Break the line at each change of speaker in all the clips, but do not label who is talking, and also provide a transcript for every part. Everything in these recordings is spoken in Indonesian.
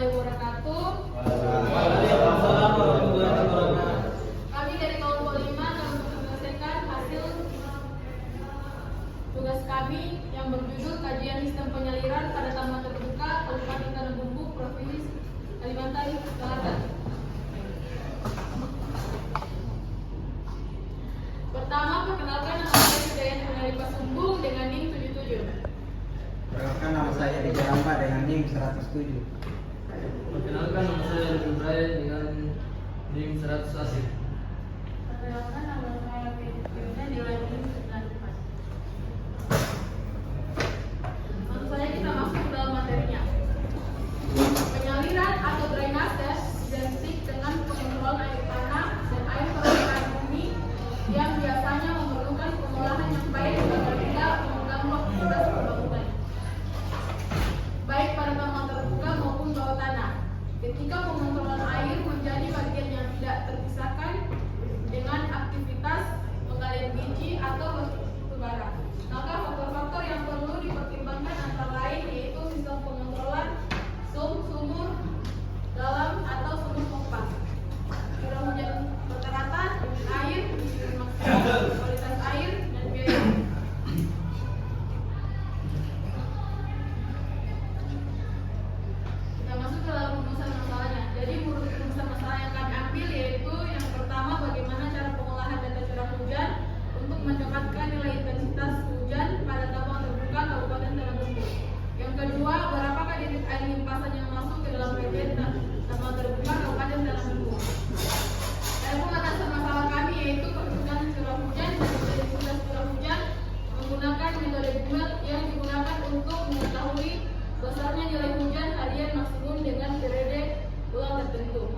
warahmatullahi wabarakatuh.
Waalaikumsalam warahmatullahi wabarakatuh.
Kami dari kaum Polima akan menyelesaikan hasil tugas kami yang berjudul kajian sistem penyaliran pada taman terbuka Kabupaten Tanah Bumbu, Provinsi Kalimantan Selatan. Pertama, perkenalkan nama saya Hidayat Nurhaliza Pasumbung dengan NIM 77.
Perkenalkan nama saya Rizal Ramba dengan NIM 107.
Perkenalkan nama saya Abdul Rahim dengan NIM 100
Perkenalkan nama saya Firda dengan NIM 94. Langsung saja kita masuk ke dalam materinya. Penyaliran atau drainase identik dengan pengelolaan air tanah dan air permukaan bumi yang biasanya memerlukan pengolahan yang baik agar tidak mengganggu aktivitas pembangunan, baik pada taman terbuka maupun bawah tanah. Ketika pengontrolan air menjadi bagian yang tidak terpisahkan dengan aktivitas penggalian biji atau batu bara, maka faktor-faktor yang perlu dipertimbangkan antara lain yaitu sistem pengontrolan sumur dalam atau sumur pompa, curah hujan rata-rata, air, maksimal, kualitas air, dan biaya. Kita masuk ke dalam rumusan masalahnya. Jadi rumusan masalah yang kami ambil yaitu yang pertama, bagaimana cara pengolahan data curah hujan untuk mendapatkan nilai intensitas hujan pada taman terbuka Kabupaten Tanah Bumbu. Yang kedua, berapakah debit air limpasan yang masuk ke dalam PDN taman terbuka Kabupaten Tanah Bumbu. Adapun dasar masalah kami yaitu perhitungan curah hujan dan intensitas curah hujan menggunakan metode Bumet yang digunakan untuk mengetahui besarnya nilai hujan harian maksimum dengan periode ulang tertentu.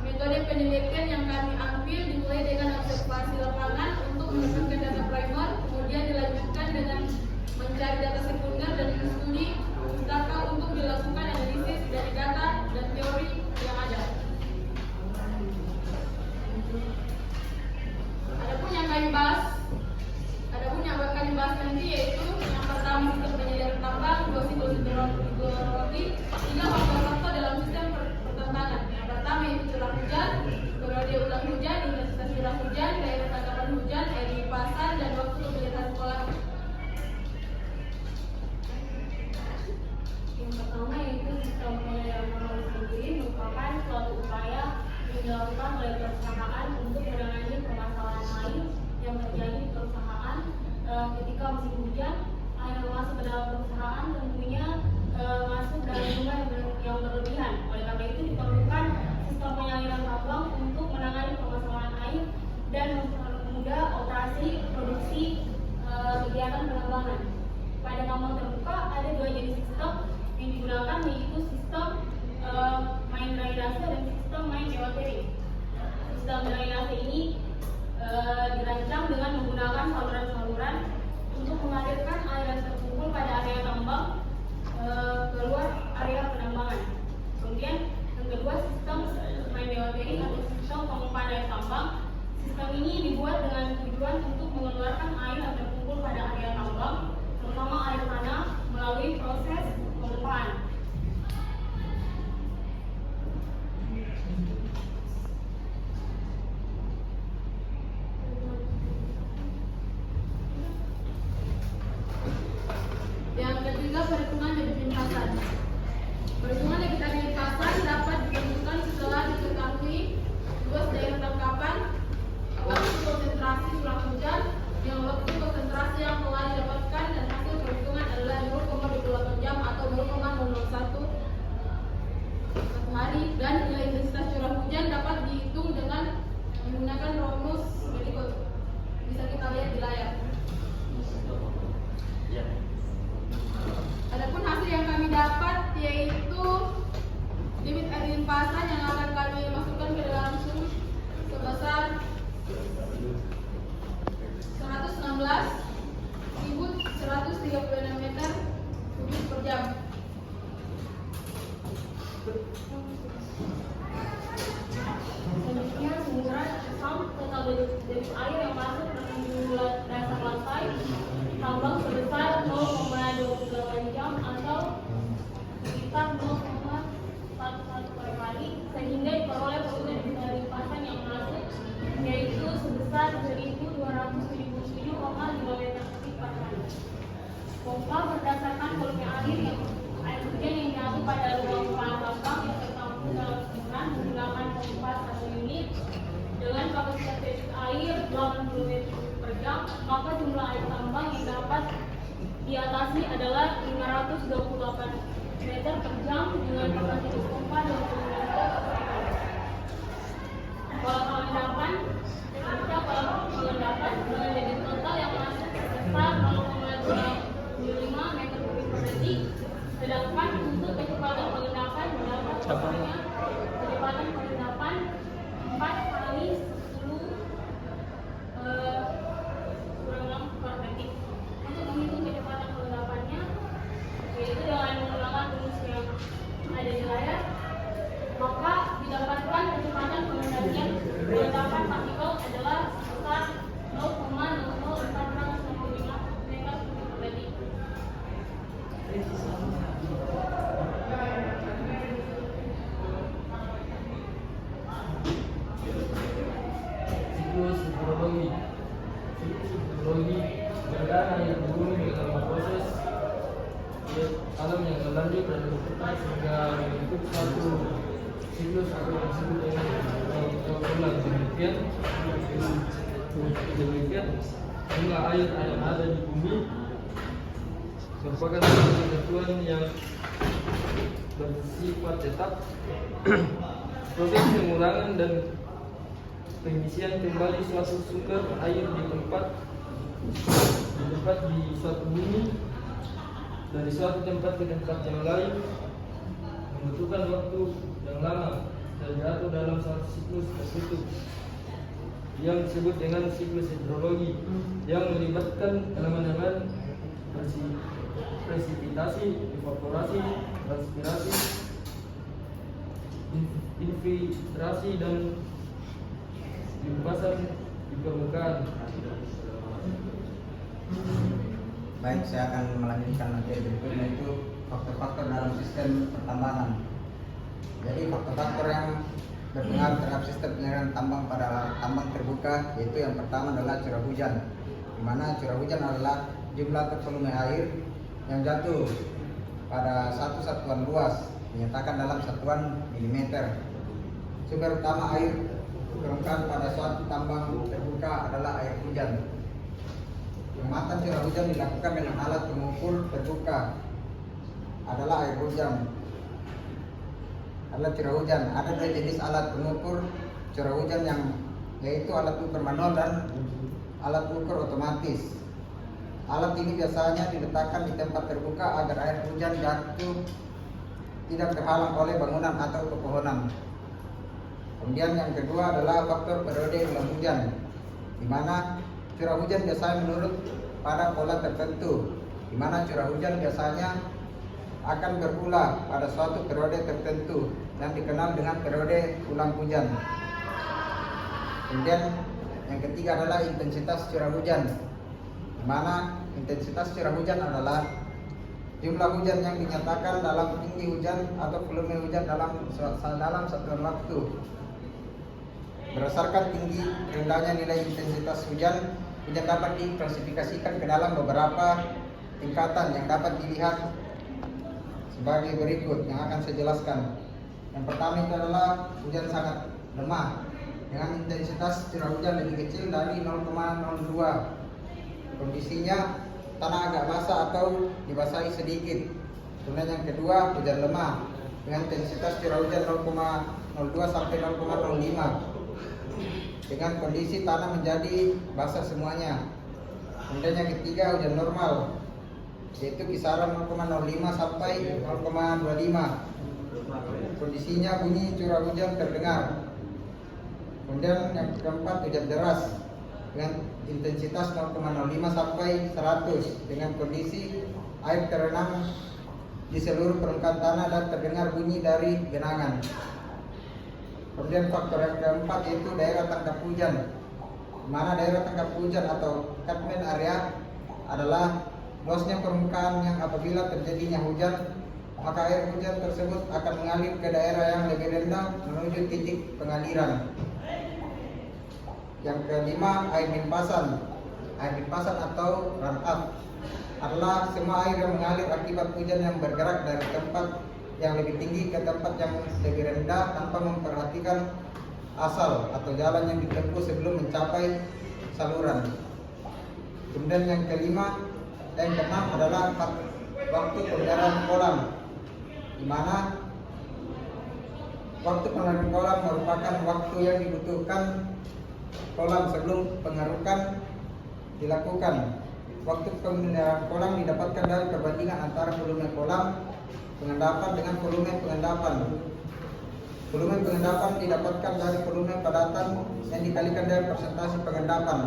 Metode penelitian yang kami ambil dimulai dengan observasi lapangan untuk mendapatkan data primer, kemudian dilanjutkan dengan mencari data sekunder dan studi pustaka untuk dilakukan analisis dari data dan teori yang ada. Adapun yang kami bahas nanti yaitu yang pertama sistem penyediaan tambang, dua siklus hidrologi, tiga faktor-faktor dalam sistem pertambangan. Yang pertama yaitu curah hujan, periode ulang hujan, intensitas curah hujan, daerah tangkapan hujan, air limpasan, dan waktu pemilihan sekolah.
Yang pertama yaitu sistem penyediaan tambang sendiri merupakan suatu upaya yang dilakukan oleh perusahaan untuk menangani permasalahan air yang terjadi di perusahaan ketika musim hujan. Air yang masuk ke dalam perusahaan tentunya masuk dalam jumlah yang berlebihan. Oleh karena itu diperlukan sistem penyaliran tambang untuk menangani permasalahan air dan mempermudah operasi produksi kegiatan penambangan. Pada tambang terbuka ada dua jenis sistem yang digunakan, yaitu sistem main drainase dan sistem main geoteri. Sistem drainase ini dirancang dengan menggunakan saluran-saluran untuk mengalirkan air yang terkumpul pada area tambang keluar area penambangan. Kemudian yang kedua, sistem main geoteri atau sistem pengumpahan air tambang. Sistem ini dibuat dengan tujuan untuk mengeluarkan air yang terkumpul pada area tambang, terutama air tanah, melalui proses pengumpahan.
Yang ketiga, perhitungan debit limpasan. Perhitungan debit air limpasan dapat ditentukan setelah diketahui luas daerah tangkapan, waktu konsentrasi curah hujan, yang waktu konsentrasi yang telah didapatkan, dan hasil perhitungan adalah 0,28 jam atau 0,001 hari, dan nilai intensitas curah hujan dapat dihitung dengan menggunakan rumus berikut. Bisa kita lihat di layar. Adapun hasil yang kami dapat yaitu debit air limpasan yang akan kami masukkan ke dalam sumur sebesar 116.136 meter kubik per jam.
Selanjutnya sumuran total debit air yang masuk ke dasar lantai tambang sebesar 0,28 jam atau sekitar 0,41 air hujan yang jatuh pada ruang ruangan tambang yang tertampung dalam saluran menggunakan pompa 1 unit dengan kapasitas debit air 80 meter per jam, maka jumlah air tambang yang dapat diatasi adalah 528 meter per jam dengan kapasitas pompa 20 meter per second. Kolam pengendapan dengan debit total yang masuk sebesar 0,25 meter kubik per detik, sedangkan untuk kecepatan pengendapan mendapat contohnya kecepatan pengendapan 4 kali 10 kurang per detik. Untuk menghitung kecepatan pengendapannya, yaitu dengan menggunakan rumus yang ada di layar, maka didapatkan kecepatan pengendapan partikel adalah sebesar 0,00465 meter kubik per detik.
Siklus hidrologi. Siklus hidrologi berada air berbumi dalam proses alam yang berlanjut dan berputar sehingga membentuk satu siklus atau disebut dengan ulang demikian hingga air yang ada di bumi merupakan satu ketentuan yang bersifat tetap. Proses pengurangan dan pengisian kembali suatu sumber air di tempat di suatu bumi dari suatu tempat ke tempat yang lain membutuhkan waktu yang lama dan jatuh dalam suatu siklus tertutup yang disebut dengan siklus hidrologi yang melibatkan elemen-elemen presipitasi, evaporasi, transpirasi, infiltrasi dan limpasan di permukaan.
Baik, saya akan melanjutkan materi berikutnya, yaitu faktor-faktor dalam sistem pertambangan. Jadi faktor-faktor yang berpengaruh terhadap sistem penyerahan tambang pada tambang terbuka, yaitu yang pertama adalah curah hujan, di mana curah hujan adalah jumlah atau volume air yang jatuh pada satu satuan luas dinyatakan dalam satuan milimeter. Sumber utama air permukaan pada suatu tambang terbuka adalah air hujan. Pengamatan curah hujan dilakukan dengan alat pengukur terbuka adalah air hujan. Alat curah hujan ada dua jenis alat pengukur curah hujan yang yaitu alat ukur manual dan alat ukur otomatis. Alat ini biasanya diletakkan di tempat terbuka agar air hujan jatuh tidak terhalang oleh bangunan atau pepohonan. Kemudian yang kedua adalah faktor periode ulang hujan, di mana curah hujan biasanya menurut pada pola tertentu, di mana curah hujan biasanya akan berulang pada suatu periode tertentu yang dikenal dengan periode ulang hujan. Kemudian yang ketiga adalah intensitas curah hujan, di mana intensitas curah hujan adalah jumlah hujan yang dinyatakan dalam tinggi hujan atau volume hujan dalam satuan waktu. Berdasarkan tinggi rendahnya nilai intensitas hujan dapat diklasifikasikan ke dalam beberapa tingkatan yang dapat dilihat sebagai berikut yang akan saya jelaskan. Yang pertama itu adalah hujan sangat lemah dengan intensitas curah hujan lebih kecil dari 0,02. Kondisinya tanah agak basah atau dibasahi sedikit. Kemudian yang kedua, hujan lemah dengan intensitas curah hujan 0,02 sampai 0,05 dengan kondisi tanah menjadi basah semuanya. Kemudian yang ketiga, hujan normal yaitu kisaran 0,05 sampai 0,25. Kondisinya bunyi curah hujan terdengar. Kemudian yang keempat, hujan deras dengan intensitas 0,05 sampai 100 dengan kondisi air terendam di seluruh permukaan tanah dan terdengar bunyi dari genangan. Kemudian faktor yang keempat yaitu daerah tangkap hujan, di mana daerah tangkap hujan atau catchment area adalah luasnya permukaan yang apabila terjadinya hujan maka air hujan tersebut akan mengalir ke daerah yang lebih rendah menuju titik pengaliran. Yang kelima, air limpasan atau run up adalah semua air yang mengalir akibat hujan yang bergerak dari tempat yang lebih tinggi ke tempat yang lebih rendah tanpa memperhatikan asal atau jalan yang ditempuh sebelum mencapai saluran. Kemudian yang keenam adalah waktu pemeliharaan kolam, di mana waktu pemeliharaan kolam merupakan waktu yang dibutuhkan kolam sebelum pengerukan dilakukan. Waktu pemeliharaan kolam didapatkan dari perbandingan antara volume kolam pengendapan dengan volume pengendapan. Volume pengendapan didapatkan dari volume padatan yang dikalikan dari persentase pengendapan.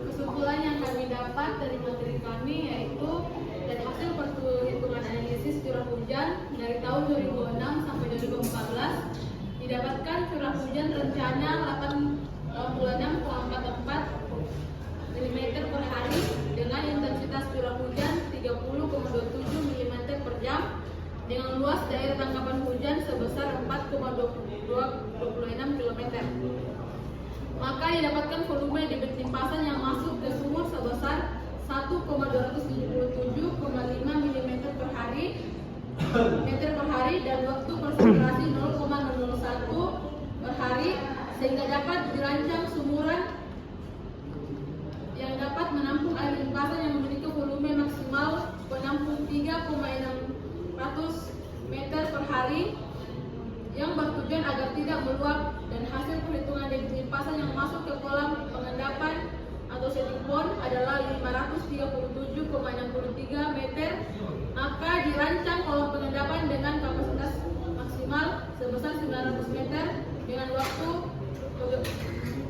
Kesimpulan yang kami dapat dari materi kami yaitu dari hasil perhitungan analisis curah hujan dari tahun 2006 sampai 2014 didapatkan curah hujan rencana 86,44 mm per hari dengan intensitas curah hujan 30,27 mm per jam dengan luas daerah tangkapan hujan sebesar 4,26 km. Maka didapatkan volume debit limpasan yang masuk ke sumur sebesar 1,277,5 mm per hari dan waktu konsentrasi 0,001 per hari, sehingga dapat dirancang sumuran yang dapat menampung air limpasan yang memiliki volume maksimal penampung 3,600 meter per hari yang bertujuan agar tidak meluap, dan hasil perhitungan debit limpasan yang masuk ke kolam pengendapan atau setting pond adalah 537,63 meter. Maka dirancang kolam pengendapan dengan kapasitas maksimal sebesar 900 meter dengan waktu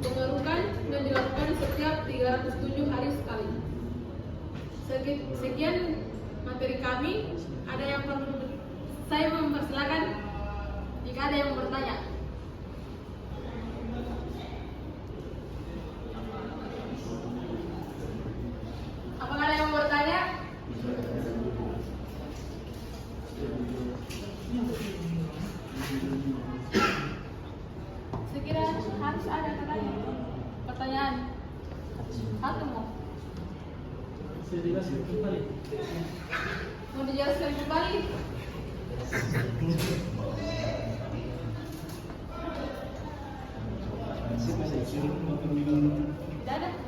pengerukan dan dilakukan setiap 307 hari sekali. Sekian materi kami. Ada yang perlu saya mempersilakan jika ada yang bertanya. Apakah ada yang bertanya? Sekira harus ada pertanyaan. Satu mau
Dijelaskan kembali.
mau dijelaskan kembali? Tidak ada.